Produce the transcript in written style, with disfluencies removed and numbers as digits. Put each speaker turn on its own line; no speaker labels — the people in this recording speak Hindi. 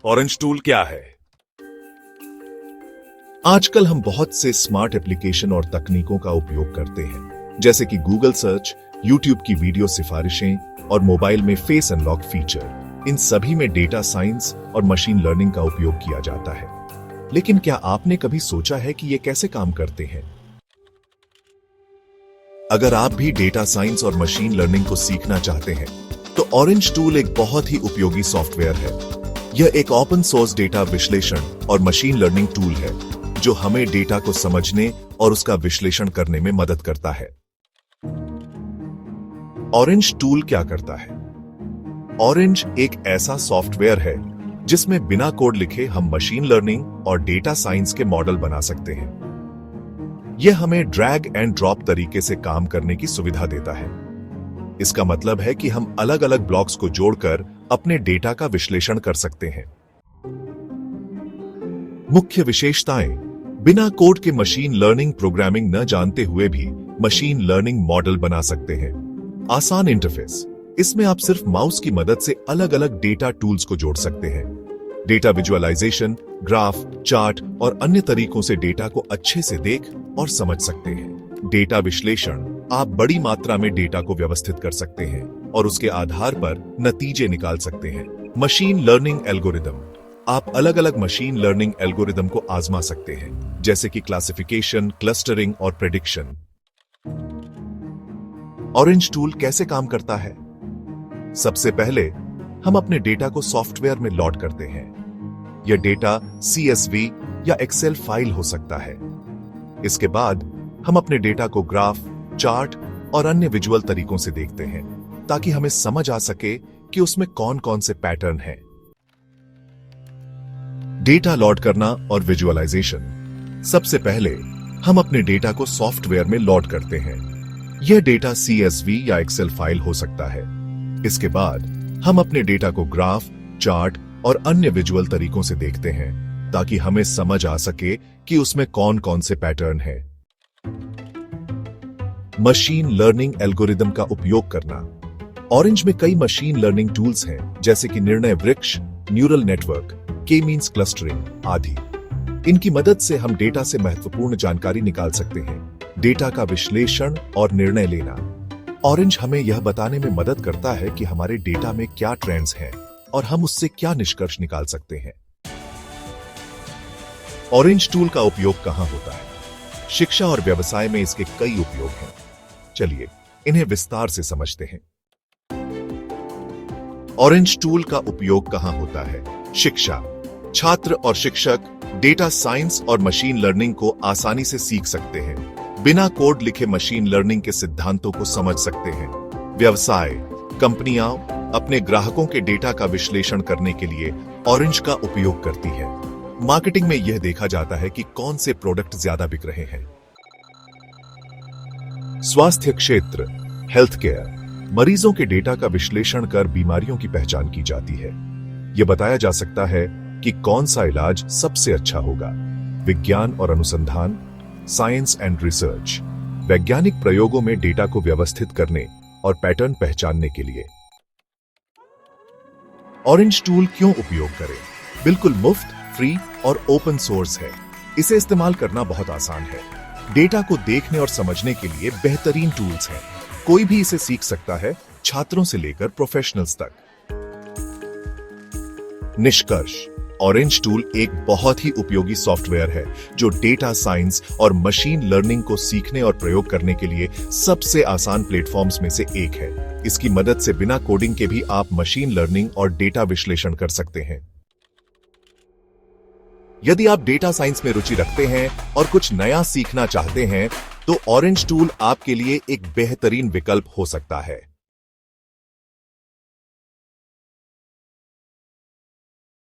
ऑरेंज टूल क्या है? आजकल हम बहुत से स्मार्ट एप्लीकेशन और तकनीकों का उपयोग करते हैं, जैसे कि गूगल सर्च, यूट्यूब की वीडियो सिफारिशें और मोबाइल में फेस अनलॉक फीचर। इन सभी में डेटा साइंस और मशीन लर्निंग का उपयोग किया जाता है। लेकिन क्या आपने कभी सोचा है कि ये कैसे काम करते हैं? अगर आप भी डेटा साइंस और मशीन लर्निंग को सीखना चाहते हैं, तो ऑरेंज टूल एक बहुत ही उपयोगी सॉफ्टवेयर है। यह एक ओपन सोर्स डेटा विश्लेषण और मशीन लर्निंग टूल है, जो हमें डेटा को समझने और उसका विश्लेषण करने में मदद करता है। ऑरेंज टूल क्या करता है? ऑरेंज एक ऐसा सॉफ्टवेयर है जिसमें बिना कोड लिखे हम मशीन लर्निंग और डेटा साइंस के मॉडल बना सकते हैं। यह हमें ड्रैग एंड ड्रॉप तरीके से काम करने की सुविधा देता है। इसका मतलब है कि हम अलग अलग ब्लॉक्स को जोड़कर अपने डेटा का विश्लेषण कर सकते हैं। मुख्य विशेषताएं: बिना कोड के मशीन लर्निंग प्रोग्रामिंग न जानते हुए भी मशीन लर्निंग मॉडल बना सकते हैं। आसान इंटरफेस: इसमें आप सिर्फ माउस की मदद से अलग अलग डेटा टूल्स को जोड़ सकते हैं। डेटा विजुअलाइजेशन, ग्राफ, चार्ट और अन्य तरीकों से डेटा को अच्छे से देख और समझ सकते हैं। डेटा विश्लेषण: आप बड़ी मात्रा में डेटा को व्यवस्थित कर सकते हैं और उसके आधार पर नतीजे निकाल सकते हैं। मशीन लर्निंग एल्गोरिदम: आप अलग अलग मशीन लर्निंग एल्गोरिदम को आजमा सकते हैं, जैसे कि क्लासिफिकेशन, क्लस्टरिंग और प्रेडिक्शन। ऑरेंज टूल कैसे काम करता है? सबसे पहले हम अपने डेटा को सॉफ्टवेयर में लोड करते हैं। यह डेटा CSV या एक्सेल फाइल हो सकता है। इसके बाद हम अपने डेटा को ग्राफ, चार्ट और अन्य विजुअल तरीकों से देखते हैं, ताकि हमें समझ आ सके कि उसमें कौन कौन से पैटर्न हैं। डेटा लोड करना और विजुअलाइजेशन: सबसे पहले हम अपने डेटा को सॉफ्टवेयर में लोड करते हैं। यह डेटा CSV या एक्सेल फाइल हो सकता है। इसके बाद हम अपने डेटा को ग्राफ, चार्ट और अन्य विजुअल तरीकों से देखते हैं, ताकि हमें समझ आ सके कि उसमें कौन कौन से पैटर्न हैं। मशीन लर्निंग एल्गोरिदम का उपयोग करना: ऑरेंज में कई मशीन लर्निंग टूल्स हैं, जैसे कि निर्णय वृक्ष, न्यूरल नेटवर्क, के मीन्स क्लस्टरिंग आदि। इनकी मदद से हम डेटा से महत्वपूर्ण जानकारी निकाल सकते हैं। डेटा का विश्लेषण और निर्णय लेना: ऑरेंज हमें यह बताने में मदद करता है कि हमारे डेटा में क्या ट्रेंड्स हैं और हम उससे क्या निष्कर्ष निकाल सकते हैं। ऑरेंज टूल का उपयोग कहां होता है? शिक्षा और व्यवसाय में इसके कई उपयोग हैं। चलिए इन्हें विस्तार से समझते हैं। ऑरेंज टूल का उपयोग कहां होता है? शिक्षा: छात्र और शिक्षक डेटा साइंस और मशीन लर्निंग को आसानी से सीख सकते हैं। बिना कोड लिखे मशीन लर्निंग के सिद्धांतों को समझ सकते हैं। व्यवसाय: कंपनियां अपने ग्राहकों के डेटा का विश्लेषण करने के लिए ऑरेंज का उपयोग करती है। मार्केटिंग में यह देखा जाता है कि कौन से प्रोडक्ट ज्यादा बिक रहे हैं। स्वास्थ्य क्षेत्र: हेल्थ केयर: मरीजों के डेटा का विश्लेषण कर बीमारियों की पहचान की जाती है। यह बताया जा सकता है कि कौन सा इलाज सबसे अच्छा होगा। विज्ञान और अनुसंधान: साइंस एंड रिसर्च: वैज्ञानिक प्रयोगों में डेटा को व्यवस्थित करने और पैटर्न पहचानने के लिए। ऑरेंज टूल क्यों उपयोग करें? बिल्कुल मुफ्त, फ्री और ओपन सोर्स है। इसे इस्तेमाल करना बहुत आसान है। डेटा को देखने और समझने के लिए बेहतरीन टूल्स हैं। कोई भी इसे सीख सकता है, छात्रों से लेकर प्रोफेशनल्स तक। निष्कर्ष: ऑरेंज टूल एक बहुत ही उपयोगी सॉफ्टवेयर है, जो डेटा साइंस और मशीन लर्निंग को सीखने और प्रयोग करने के लिए सबसे आसान प्लेटफॉर्म्स में से एक है। इसकी मदद से बिना कोडिंग के भी आप मशीन लर्निंग और डेटा विश्लेषण कर सकते हैं। यदि आप डेटा साइंस में रुचि रखते हैं और कुछ नया सीखना चाहते हैं, तो ऑरेंज टूल आपके लिए एक बेहतरीन विकल्प हो सकता है।